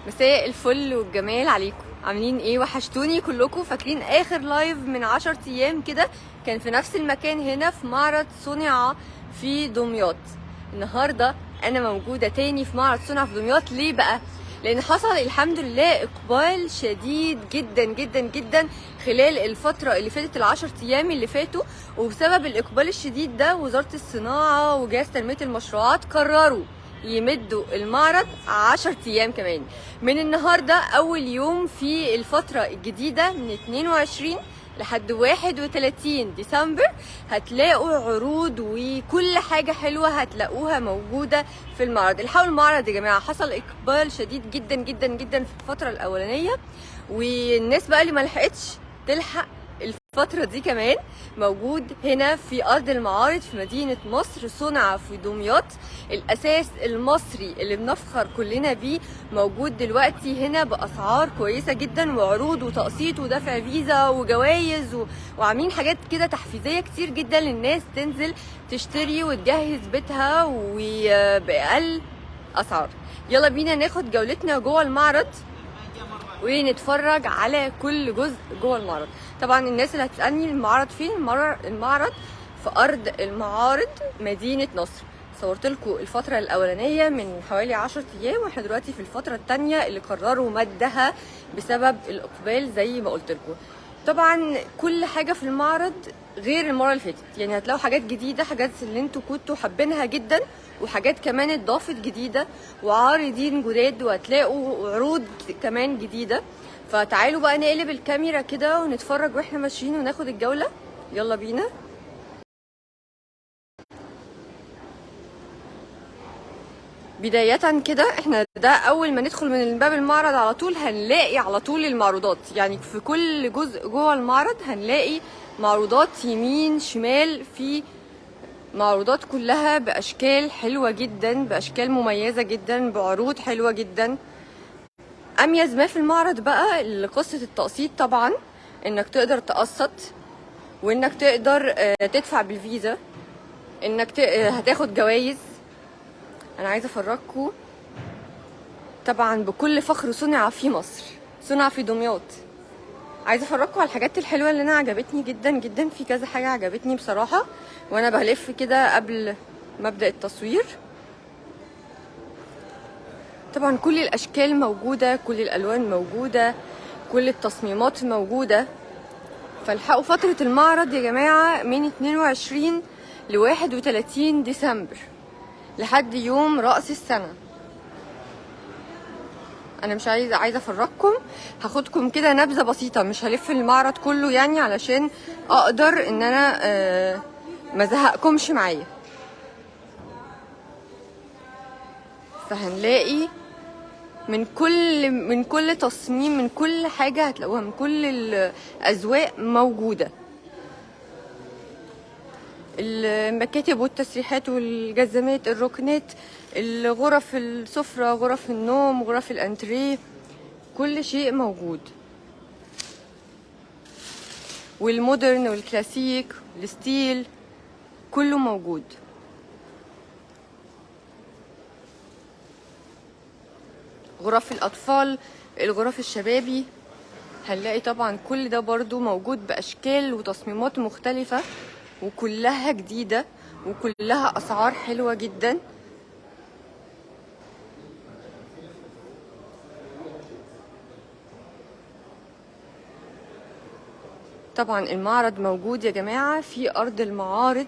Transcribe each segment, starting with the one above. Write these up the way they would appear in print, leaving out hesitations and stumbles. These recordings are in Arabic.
مساء الفل والجمال عليكم. عاملين ايه؟ وحشتوني كلكم. فاكرين اخر لايف من 10 ايام كده كان في نفس المكان هنا في معرض صنع في دمياط. النهارده انا موجوده تاني في معرض صنع في دمياط. ليه بقى؟ لان حصل الحمد لله اقبال شديد جدا جدا جدا خلال الفتره اللي فاتت، العشر ايام اللي فاتوا. وبسبب الاقبال الشديد ده وزاره الصناعه وجهاز تنميه المشروعات قرروا يمدوا المعرض 10 ايام كمان. من النهارده اول يوم في الفتره الجديده من 22 لحد 31 ديسمبر هتلاقوا عروض وكل حاجه حلوه هتلاقوها موجوده في المعرض. الحقوا المعرض يا جماعه، حصل اقبال شديد جدا جدا جدا في الفتره الاولانيه، والناس بقى اللي ما لحقتش تلحق الفترة دي كمان موجود هنا في أرض المعارض في مدينة مصر. صنع في دمياط، الأساس المصري اللي بنفخر كلنا بيه موجود دلوقتي هنا بأسعار كويسة جدا وعروض وتقسيط ودفع فيزا وجوائز وعاملين حاجات كده تحفيزية كتير جدا للناس تنزل تشتري وتجهز بيتها وبأقل أسعار. يلا بينا ناخد جولتنا جوه المعرض ونتفرج على كل جزء جوه المعرض. طبعا الناس اللي هتسألني المعرض فين، المعرض في أرض المعارض مدينة نصر. صورت لكم الفترة الأولانية من حوالي 10 أيام، واحنا دلوقتي في الفترة التانية اللي قرروا مدها بسبب الإقبال زي ما قلت لكم. طبعا كل حاجة في المعرض غير المرة اللي فاتت، يعني هتلاقوا حاجات جديدة، حاجات اللي انتوا كنتوا حابينها جدا، وحاجات كمان اتضافت جديدة وعارضين جداد، وهتلاقوا عروض كمان جديدة. فتعالوا بقى نقلب الكاميرا كده ونتفرج واحنا ماشيين وناخد الجولة. يلا بينا. بداية كده احنا ده اول ما ندخل من باب المعرض على طول هنلاقي على طول المعروضات، يعني في كل جزء جوه المعرض هنلاقي معروضات يمين شمال، في معروضات كلها باشكال حلوة جدا، باشكال مميزة جدا، بعروض حلوة جدا. اميز ما في المعرض بقى قصة التقسيط، طبعا انك تقدر تقسط وانك تقدر تدفع بالفيزا، انك هتاخد جوائز. انا عايزه افرجكم طبعا بكل فخر صنع في مصر، صنع في دمياط. عايزه افرجكم على الحاجات الحلوه اللي انا عجبتني جدا جدا. في كذا حاجه عجبتني بصراحه وانا بلف كده قبل ما ابدا التصوير. طبعا كل الاشكال موجوده، كل الالوان موجوده، كل التصميمات موجوده. فالحقوا فتره المعرض يا جماعه من 22 ل 31 ديسمبر لحد يوم رأس السنة. انا مش عايزه افرجكم، هاخدكم كده نبذه بسيطه، مش هلف المعرض كله يعني علشان اقدر ان انا ما زهقكمش معايا. فهنلاقي من كل تصميم، من كل حاجه هتلاقوها، من كل الاذواق موجوده. المكاتب والتسريحات والجزمات، الركنات، الغرف السفرة، غرف النوم، غرف الانتريه، كل شيء موجود. والمودرن والكلاسيك والستيل كله موجود. غرف الأطفال، الغرف الشبابي، هنلاقي طبعا كل ده برضو موجود بأشكال وتصميمات مختلفة وكلها جديدة وكلها أسعار حلوة جدا. طبعا المعرض موجود يا جماعة في أرض المعارض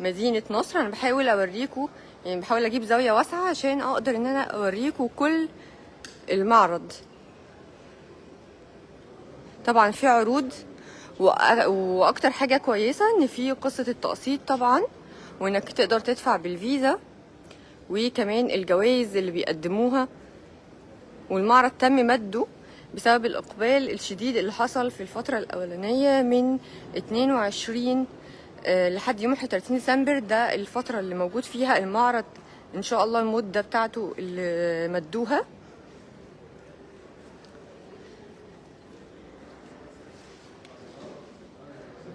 مدينة نصر. أنا بحاول أوريكم، يعني بحاول أجيب زاوية واسعة عشان أقدر إن أنا أوريكم كل المعرض. طبعا في عروض، واكتر حاجة كويسة ان في قصة التقسيط طبعا، وانك تقدر تدفع بالفيزا، وكمان الجوائز اللي بيقدموها. والمعرض تم مده بسبب الاقبال الشديد اللي حصل في الفترة الاولانية من 22 لحد يوم 31 ديسمبر. ده الفترة اللي موجود فيها المعرض ان شاء الله، المدة بتاعته اللي مدوها.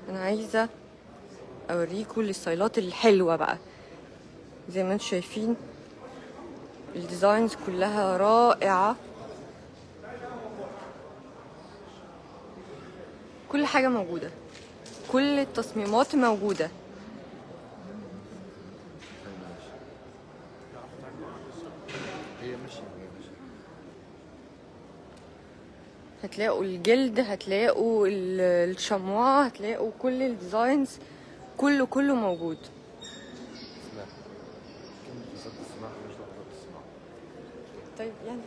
انا عايزة اوريكم الستايلات الحلوة بقى. زي ما انتم شايفين الديزاينز كلها رائعة كل حاجة موجودة، كل التصميمات موجودة. هتلاقوا الجلد، هتلاقوا الشموع، هتلاقوا كل الديزاينز، كله موجود. طيب يعني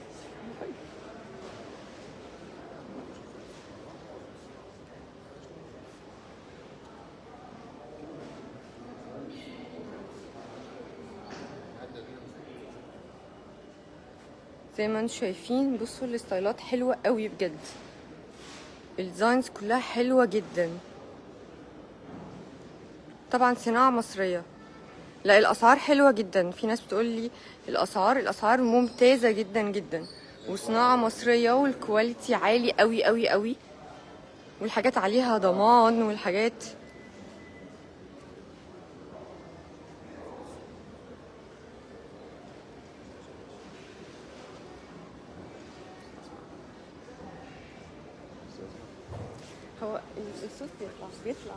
زي ما انتم شايفين، بصوا الستايلات حلوة قوي بجد، الديزاينز كلها حلوة جدا. طبعا صناعة مصرية. لا الاسعار حلوة جدا، في ناس بتقول لي الاسعار ممتازة جدا جدا، وصناعة مصرية، والكواليتي عالي قوي قوي قوي، والحاجات عليها ضمان والحاجات. هو الصوت بيطلع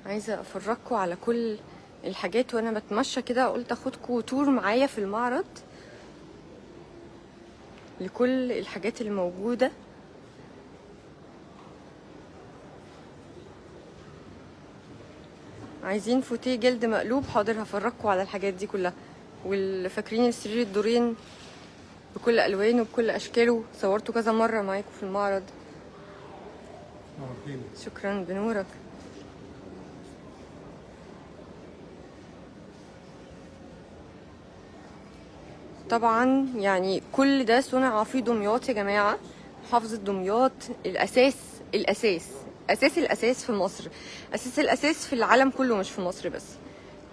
عايزة افرجكم على كل الحاجات وانا بتمشى كده، قلت اخدكم تور معايا في المعرض لكل الحاجات الموجودة. عايزين فوتيه جلد مقلوب، حاضر هفرجكم على الحاجات دي كلها. والفاكرين السرير الدورين بكل الوانه وبكل اشكاله، صورته كذا مرة معاكم في المعرض. شكرا، بنورك. طبعا يعني كل ده صنع في دمياط يا جماعة، محافظة دمياط. الأساس في مصر، الأساس في العالم كله، مش في مصر بس.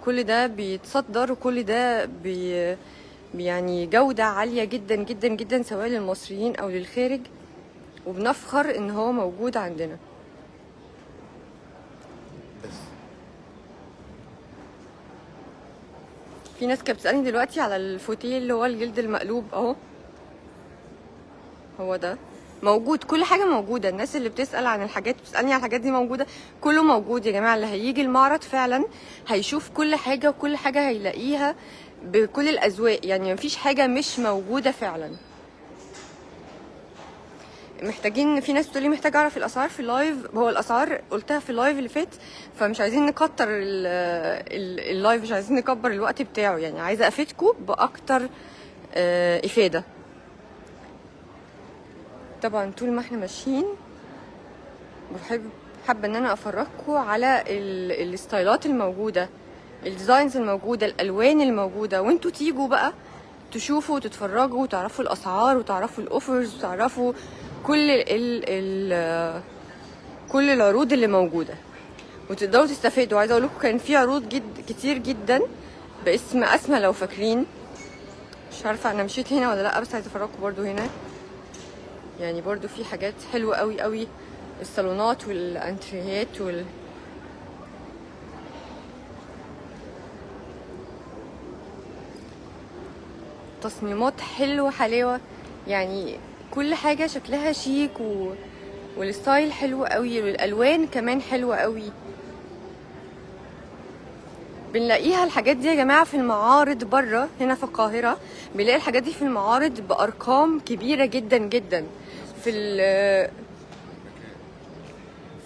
كل ده بيتصدر، وكل ده يعني جودة عالية جدا جدا جدا، سواء للمصريين أو للخارج، وبنفخر إن هو موجود عندنا. في ناس كانت بتسألني دلوقتي على الفوتيه اللي هو الجلد المقلوب اهو، هو ده موجود، كل حاجة موجودة. الناس اللي بتسأل عن الحاجات، بتسألني عن الحاجات دي، موجودة، كله موجود يا جماعة. اللي هيجي المعرض فعلا هيشوف كل حاجة، وكل حاجة هيلاقيها بكل الأذواق، يعني مفيش حاجة مش موجودة فعلا. محتاجين، في ناس بتقولي محتاج اعرف الاسعار في اللايف. هو الاسعار قلتها في اللايف اللي فات، فمش عايزين نكتر اللايف، مش عايزين نكبر الوقت بتاعه، يعني عايزه افيدكم باكتر افاده. طبعا طول ما احنا ماشيين حابه ان انا افرجكم على الستايلات الموجوده، الديزاينز الموجوده، الالوان الموجوده، وانتوا تيجوا بقى تشوفوا وتتفرجوا وتعرفوا الاسعار وتعرفوا الاوفرز وتعرفوا كل العروض اللي موجوده، وتقدروا تستفيدوا. عايزه اقول لكم كان في عروض كتير جدا باسم اسمى، لو فاكرين. مش عارفه انا مشيت هنا ولا لا، بس عايزه افرجكم برضو هنا، يعني برضو في حاجات حلوه قوي قوي، الصالونات والانتريهات تصميمات حلوه حلاوه، يعني كل حاجه شكلها شيك والستايل حلو قوي، والالوان كمان حلوه قوي. بنلاقيها الحاجات دي يا جماعه في المعارض بره، هنا في القاهره بنلاقي الحاجات دي في المعارض بارقام كبيره جدا جدا.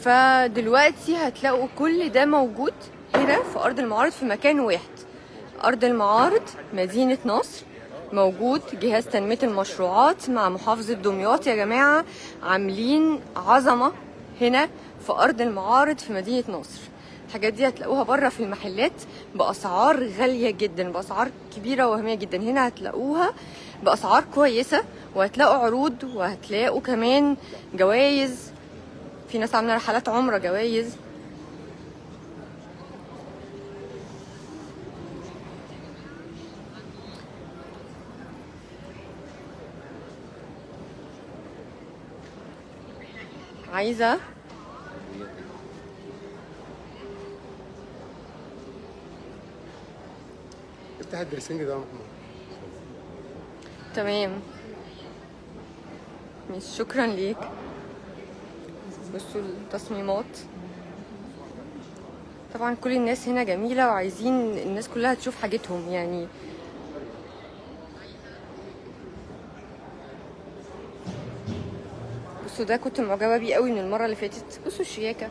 فدلوقتي هتلاقوا كل ده موجود هنا في ارض المعارض في مكان واحد. ارض المعارض مدينه نصر، موجود جهاز تنميه المشروعات مع محافظه دمياط يا جماعه، عاملين عظمه هنا في ارض المعارض في مدينه نصر. الحاجات دي هتلاقوها بره في المحلات باسعار غاليه جدا، باسعار كبيره وهميه جدا. هنا هتلاقوها باسعار كويسه، وهتلاقوا عروض، وهتلاقوا كمان جوائز. في ناس عامله رحلات عمره جوائز. عايزه افتح الدريسنج ده يا محمود. تمام، مش شكرا ليك. بصوا التصميمات، طبعا كل الناس هنا جميلة وعايزين الناس كلها تشوف حاجتهم يعني. بصوا ده كنت معجبة بيه قوي من المرة اللي فاتت. بصوا الشياكة،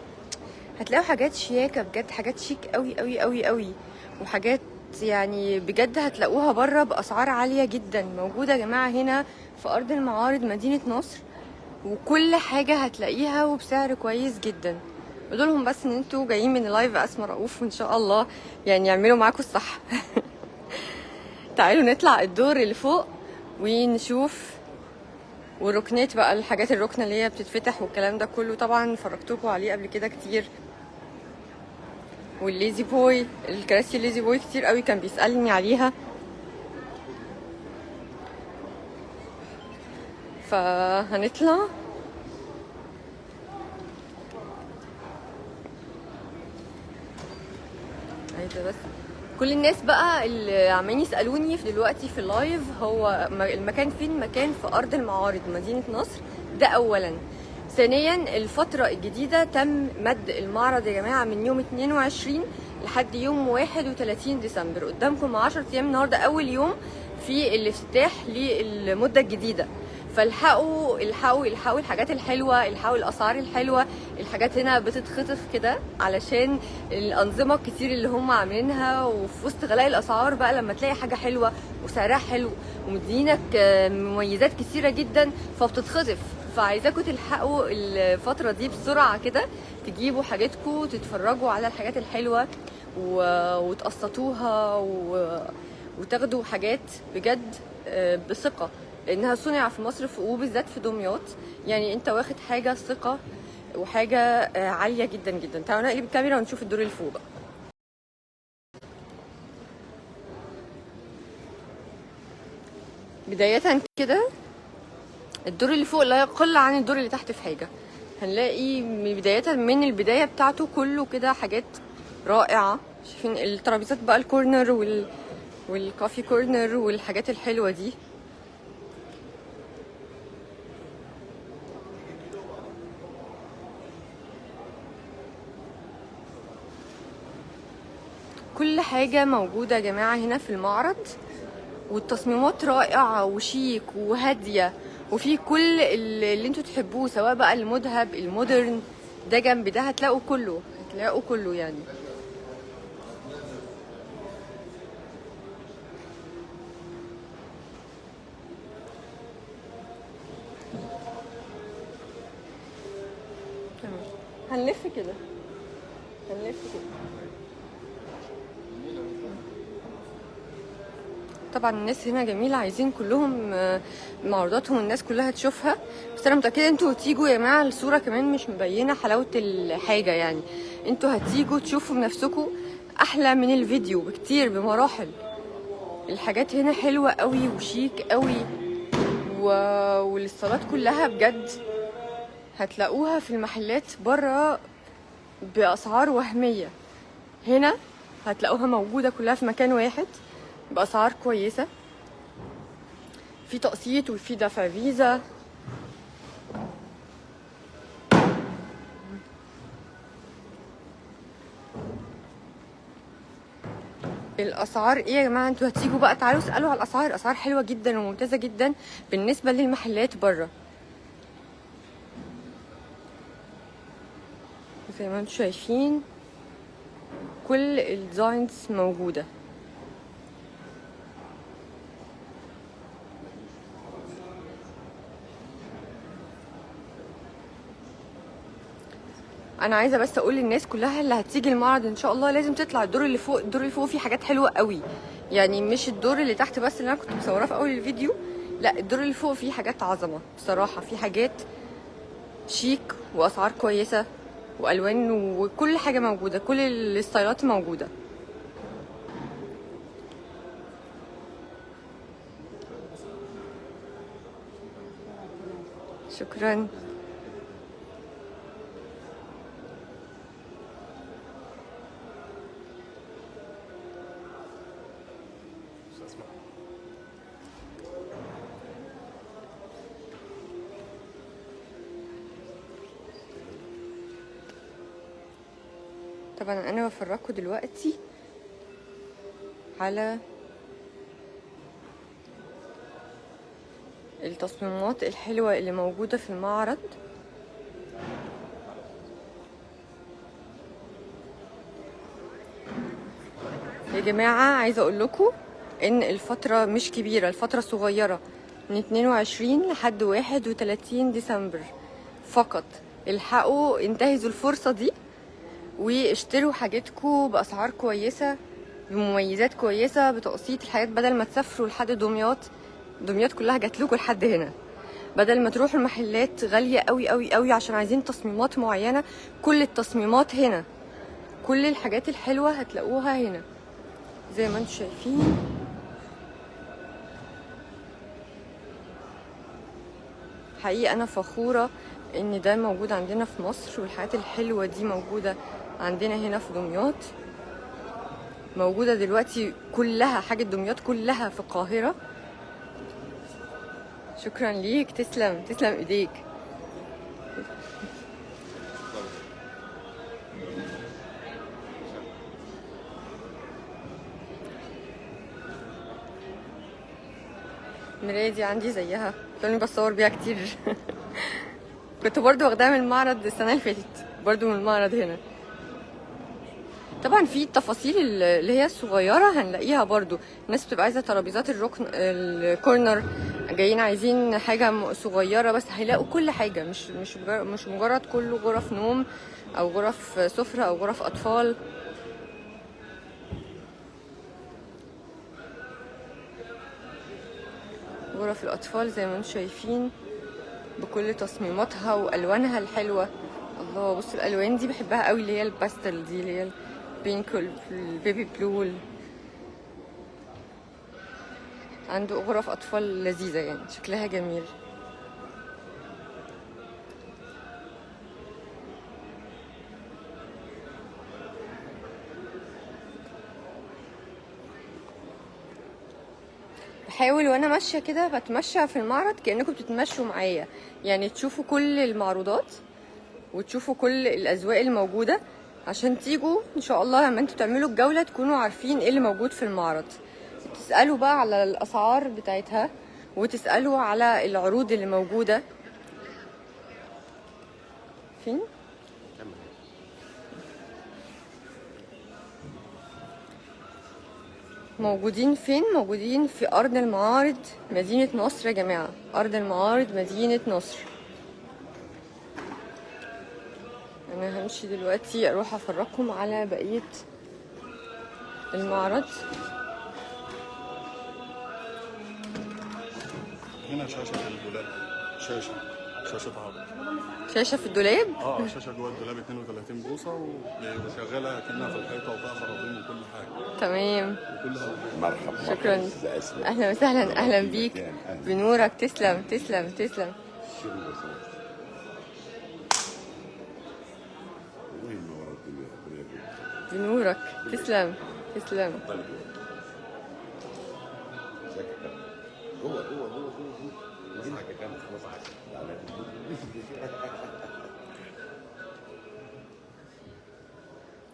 هتلاقوا حاجات شياكة بجد، حاجات شيك قوي قوي قوي قوي، وحاجات يعني بجد هتلاقوها بره بأسعار عالية جدا. موجودة يا جماعة هنا في أرض المعارض مدينة نصر، وكل حاجة هتلاقيها وبسعر كويس جدا. قولولهم بس ان انتوا جايين من لايف اسماء رؤوف، وان شاء الله يعني يعملوا معاكم الصح. تعالوا نطلع الدور اللي فوق ونشوف، والركنات بقى، الحاجات الركنة اللي هي بتتفتح والكلام ده كله، طبعا فرجتكم عليه قبل كده كتير. والليزي بوي، الكراسي الليزي بوي كتير قوي كان بيسألني عليها، فهنطلع. عايزة بس كل الناس بقى اللي عمالين يسألوني في دلوقتي في اللايف، هو المكان فين؟ مكان في أرض المعارض مدينة نصر، ده أولا. ثانيا الفترة الجديدة تم مد المعرض يا جماعة من يوم 22 لحد يوم 31 ديسمبر. قدامكم 10 أيام، النهاردة أول يوم في الافتتاح للمدة الجديدة. فالحقوا الحقوا الحقوا الحاجات الحلوة، الحقوا الأسعار الحلوة. الحاجات هنا بتتخطف كده علشان الأنظمة الكتير اللي هم عاملينها، وفي وسط غلاء الأسعار بقى لما تلاقي حاجة حلوة وسعرها حلو ومدينك مميزات كتيرة جدا فبتتخطف. فعايزاكم تلحقوا الفترة دي بسرعة كده، تجيبوا حاجاتكم، تتفرجوا على الحاجات الحلوة وتقسطوها وتاخدوا حاجات بجد بثقة، لأنها صنع في مصر وبالذات في دمياط. يعني انت واخد حاجة ثقة وحاجة عالية جدا جدا. تعالوا نقلب الكاميرا ونشوف الدور اللي فوق بقى. بداية كده الدور اللي فوق لا يقل عن الدور اللي تحت في حاجة. هنلاقي بداية من البداية بتاعته كله كده حاجات رائعة. شايفين الترابيزات بقى، الكورنر والكافي كورنر والحاجات الحلوة دي. كل حاجة موجودة يا جماعة هنا في المعرض، والتصميمات رائعة وشيك وهادية، وفي كل اللي انتوا تحبوه، سواء بقى المذهب المودرن. ده جنب ده هتلاقوا كله، هتلاقوا كله يعني. تمام، هنلف كده، هنلف كده. طبعا الناس هنا جميلة، عايزين كلهم معروضاتهم الناس كلها تشوفها. بس انا متأكدة انتوا هتيجوا يا جماعة، الصورة كمان مش مبينة حلاوة الحاجة يعني. انتوا هتيجوا تشوفوا بنفسكم احلى من الفيديو بكتير بمراحل. الحاجات هنا حلوة قوي وشيك قوي، والصالات كلها بجد هتلاقوها في المحلات بره بأسعار وهمية. هنا هتلاقوها موجودة كلها في مكان واحد بأسعار كويسة، في تقسيط وفي دفع فيزا. الاسعار ايه يا جماعه؟ انتوا هتيجوا بقى تعالوا اسالوا على الاسعار. الاسعار حلوه جدا وممتازه جدا بالنسبه للمحلات بره. زي ما انتوا شايفين كل الديزاينز موجوده. انا عايزه بس اقول للناس كلها اللي هتيجي المعرض ان شاء الله لازم تطلع الدور اللي فوق. الدور اللي فوق فيه حاجات حلوه قوي، يعني مش الدور اللي تحت بس اللي انا كنت مصوراه في اول الفيديو، لا الدور اللي فوق فيه حاجات عظمه بصراحه. فيه حاجات شيك واسعار كويسه والوان وكل حاجه موجوده، كل الستايلات موجوده. شكرا. طبعا انا بفرجكم دلوقتي على التصميمات الحلوة اللي موجودة في المعرض. يا جماعة عايزة اقول لكم ان الفترة مش كبيرة، الفترة صغيرة، من 22 لحد 31 ديسمبر فقط. الحقوا انتهزوا الفرصة دي واشتروا حاجاتكم بأسعار كويسة، بمميزات كويسة، بتقسيط الحاجات، بدل ما تسافروا لحد دمياط. دمياط كلها جاتلكوا لحد هنا، بدل ما تروحوا المحلات غالية قوي قوي قوي عشان عايزين تصميمات معينة. كل التصميمات هنا، كل الحاجات الحلوة هتلاقوها هنا زي ما انتم شايفين. حقيقة انا فخورة ان ده موجود عندنا في مصر، والحاجات الحلوة دي موجودة عندنا هنا في دمياط. موجودة دلوقتي كلها، حاجة دمياط كلها في القاهرة. شكرا ليك، تسلم تسلم ايديك. المراية دي عندي زيها، كنت بصور بيها كتير. كنت برضو واخداها من المعرض السنة اللي فاتت، برضو من المعرض هنا. طبعا في التفاصيل اللي هي الصغيرة هنلاقيها برضو. الناس بتبقى عايزة ترابيزات الركن، الكورنر، جايين عايزين حاجة صغيرة، بس هيلاقوا كل حاجة، مش مجرد كله غرف نوم او غرف سفرة او غرف اطفال. غرف الاطفال زي ما انتم شايفين بكل تصميماتها والوانها الحلوة. الله، بصوا الالوان دي بحبها قوي، اللي هي الباستل دي، اللي هي البينك والبيبي بلو. عنده غرف اطفال لذيذة يعني، شكلها جميل. بحاول وانا ماشيه كده، بتمشى في المعرض كانكم بتتمشوا معايا، يعني تشوفوا كل المعروضات وتشوفوا كل الاذواق الموجوده، عشان تيجوا ان شاء الله لما انتوا تعملوا الجوله تكونوا عارفين ايه اللي موجود في المعرض. تسالوا بقى على الاسعار بتاعتها، وتسالوا على العروض اللي موجوده. فين موجودين؟ فين موجودين؟ في ارض المعارض مدينه نصر يا جماعه، ارض المعارض مدينه نصر. انا همشي دلوقتي اروح افرجكم على بقيه المعرض. هنا شاشة في الدولاب، شاشة عرض، شاشة في الدولاب؟ شاشة جوه الدولاب 32 بوصة وشغالة كأنها في الحيطة وفيها خراطيم وكل حاجة. تمام، مرحبا. شكرا، أهلا وسهلا، أهلا بيك، بنورك، تسلم تسلم تسلم. بنورك، تسلم تسلم.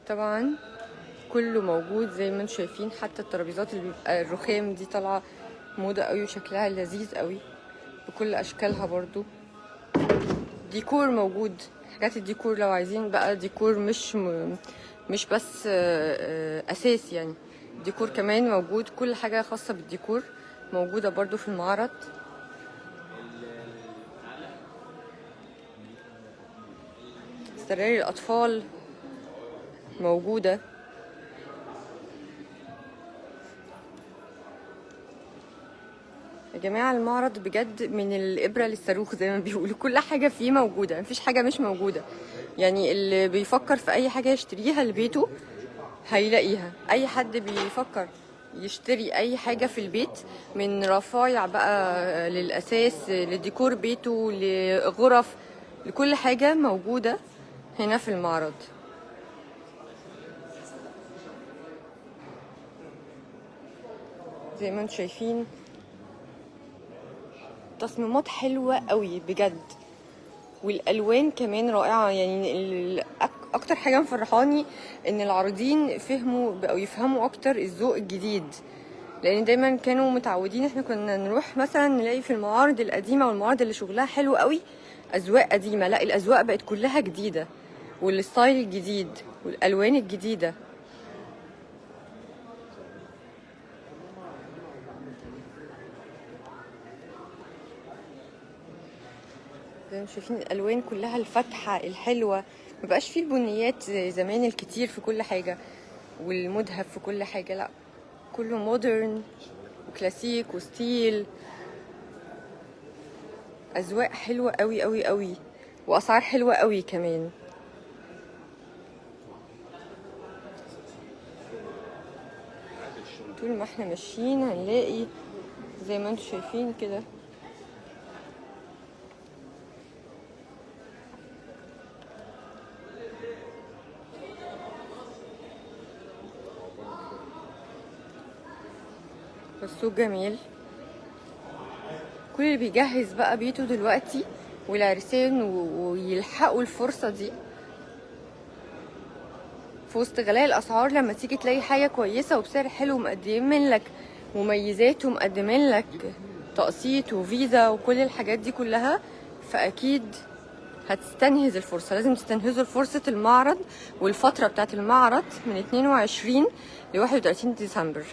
طبعا كله موجود زي ما انتم شايفين، حتى الترابيزات اللي بيبقى الرخام دي طالعه موضه قوي وشكلها لذيذ قوي بكل اشكالها. برضو ديكور موجود، حاجات الديكور لو عايزين بقى ديكور مش بس اساس يعني، ديكور كمان موجود، كل حاجه خاصه بالديكور موجوده برضو في المعرض. سراير الاطفال موجوده. يا جماعه المعرض بجد من الابره للصاروخ زي ما بيقولوا، كل حاجه فيه موجوده، مفيش حاجه مش موجوده. يعني اللي بيفكر في اي حاجه يشتريها لبيته هيلاقيها. اي حد بيفكر يشتري اي حاجه في البيت، من رفايع بقى للاساس، لديكور بيته، لغرف، لكل حاجه موجوده هنا في المعرض. زي ما انتم شايفين تصميمات حلوة قوي بجد، والالوان كمان رائعة. يعني اكتر حاجه مفرحاني ان العارضين فهموا او يفهموا اكتر الذوق الجديد، لان دايما كانوا متعودين احنا كنا نروح مثلا نلاقي في المعارض القديمه والمعارض اللي شغلها حلو قوي اذواق قديمه، لا الاذواق بقت كلها جديده والستايل الجديد والالوان الجديده. زي ما شايفين الالوان كلها الفاتحه الحلوه، مبقاش فيه البنيات زي زمان الكتير في كل حاجه والمذهب في كل حاجه، لا كله مودرن وكلاسيك وستيل، اذواق حلوه قوي قوي قوي واسعار حلوه قوي كمان. طول ما احنا ماشيين هنلاقي زي ما انتم شايفين كده السوق جميل. كل اللي بيجهز بقى بيته دلوقتي والعرسان ويلحقوا الفرصة دي في وسط غلاء الأسعار، لما تيجي تلاقي حاجة كويسة وبسعر حلو ومقدمين لك مميزات ومقدمين لك تقسيط وفيزا وكل الحاجات دي كلها، فأكيد هتستنهز الفرصة. لازم تستنهزوا فرصة المعرض والفترة بتاعت المعرض من 22 ل 31 ديسمبر.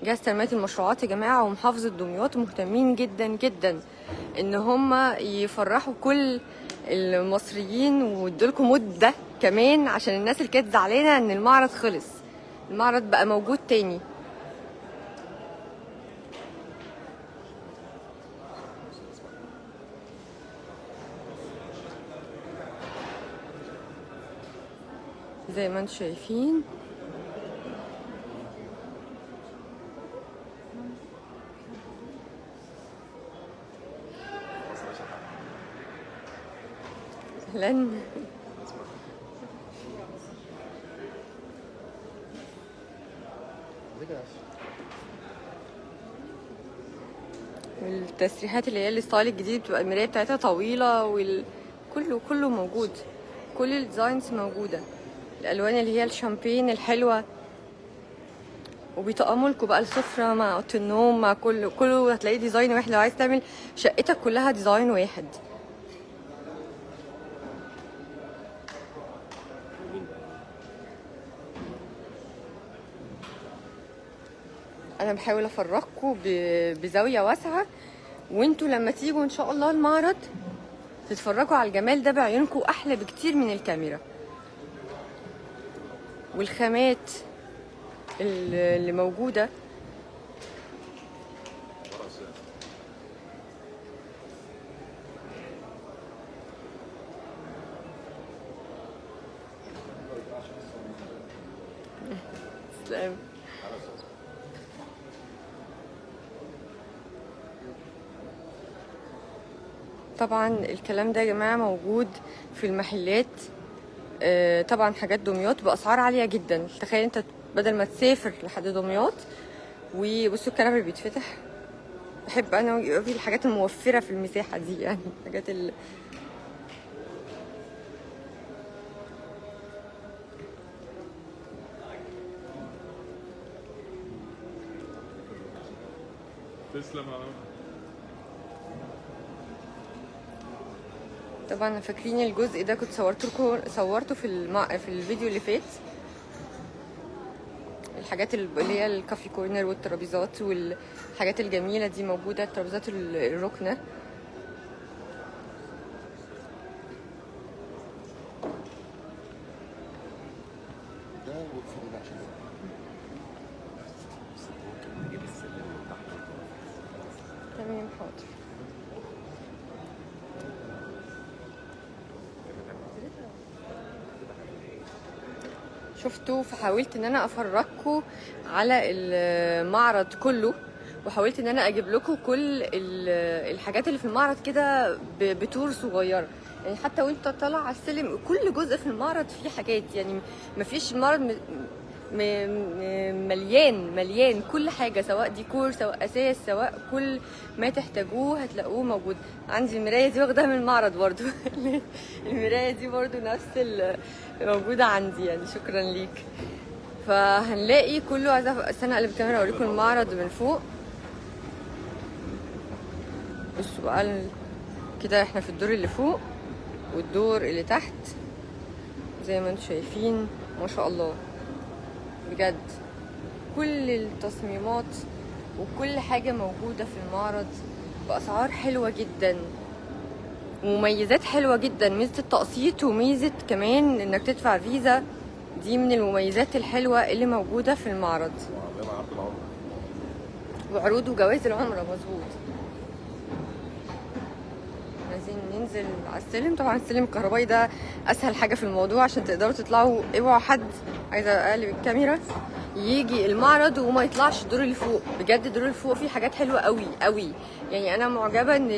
جهاز تنمية المشروعات يا جماعة ومحافظة دمياط مهتمين جدا جدا ان هم يفرحوا كل المصريين ويدولكم مدة كمان عشان الناس اللي كانت زعلانة ان المعرض خلص. المعرض بقى موجود تاني. زي ما انتم شايفين اهلا. والتسريحات اللي هي الستايل الجديد بتبقى المرايه بتاعتها طويله كله موجود، كل الديزاينز موجوده، الالوان اللي هي الشامبين الحلوه، وبيطقموا لكم بقى السفره مع اوضه النوم مع كله هتلاقيه ديزاين واحد لو عايز تعمل شقتك كلها ديزاين واحد. انا بحاول افرجكم بزاويه واسعه، وانتوا لما تيجوا ان شاء الله المعرض تتفرجوا على الجمال ده بعيونكم احلى بكتير من الكاميرا. والخامات اللي موجوده سلام. طبعا الكلام ده يا جماعه موجود في المحلات، طبعا حاجات دمياط باسعار عاليه جدا. تخيل انت بدل ما تسافر لحد دمياط. وبصوا الكنبه اللي بيتفتح، بحب انا قوي الحاجات الموفره في المساحه دي، يعني الحاجات تسلم يا رب. طبعا فاكرين الجزء ده كنت صورته في الفيديو اللي فات، الحاجات اللي هي الكافي كورنر والترابيزات والحاجات الجميله دي موجوده، الترابيزات الركنه. تمام حاضر. شفتوا، فحاولت ان انا افرجكم على المعرض كله، وحاولت ان انا اجيب لكم كل الحاجات اللي في المعرض كده بتور صغيره، يعني حتى وانت طالع على السلم كل جزء في المعرض فيه حاجات، يعني مفيش المعرض مليان كل حاجه، سواء ديكور سواء اساس سواء كل ما تحتاجوه هتلاقوه موجود. عندي المرايه دي واخداها من المعرض برضو المرايه دي برضو نفس موجوده عندي يعني. شكرا ليك. فهنلاقي كله. عايزه استنى اقلب الكاميرا اوريكم المعرض من فوق. بصوا بقى كده احنا في الدور اللي فوق والدور اللي تحت زي ما انتم شايفين. ما شاء الله بجد كل التصميمات وكل حاجة موجودة في المعرض بأسعار حلوة جدا ومميزات حلوة جدا. ميزة التقسيط وميزة كمان انك تدفع فيزا، دي من المميزات الحلوة اللي موجودة في المعرض. وعروض وجوائز العمرة. مظبوط. عايزين ننزل على السلم. طبعا السلم الكهربائي ده اسهل حاجه في الموضوع عشان تقدروا تطلعوا. اوعوا حد، عايزه اقلب الكاميرا، يجي المعرض وما يطلعش الدور اللي فوق. بجد الدور اللي فوق فيه حاجات حلوه قوي قوي يعني. انا معجبه ان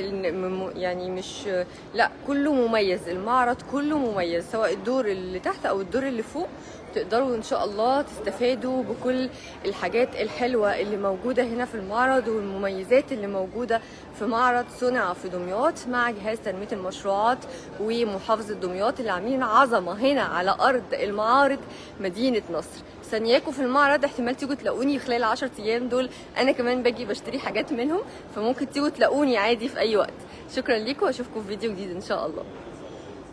يعني مش، لا كله مميز. المعرض كله مميز سواء الدور اللي تحت او الدور اللي فوق. تقدروا ان شاء الله تستفادوا بكل الحاجات الحلوه اللي موجوده هنا في المعرض والمميزات اللي موجوده في معرض صنع في دمياط مع جهاز تنميه المشروعات ومحافظه دمياط اللي عاملين عظمه هنا على ارض المعارض مدينه نصر. ثانياكم في المعرض احتمال تيجوا تلاقوني خلال 10 ايام دول. انا كمان باجي بشتري حاجات منهم، فممكن تيجوا تلاقوني عادي في اي وقت. شكرا لكم واشوفكم في فيديو جديد ان شاء الله.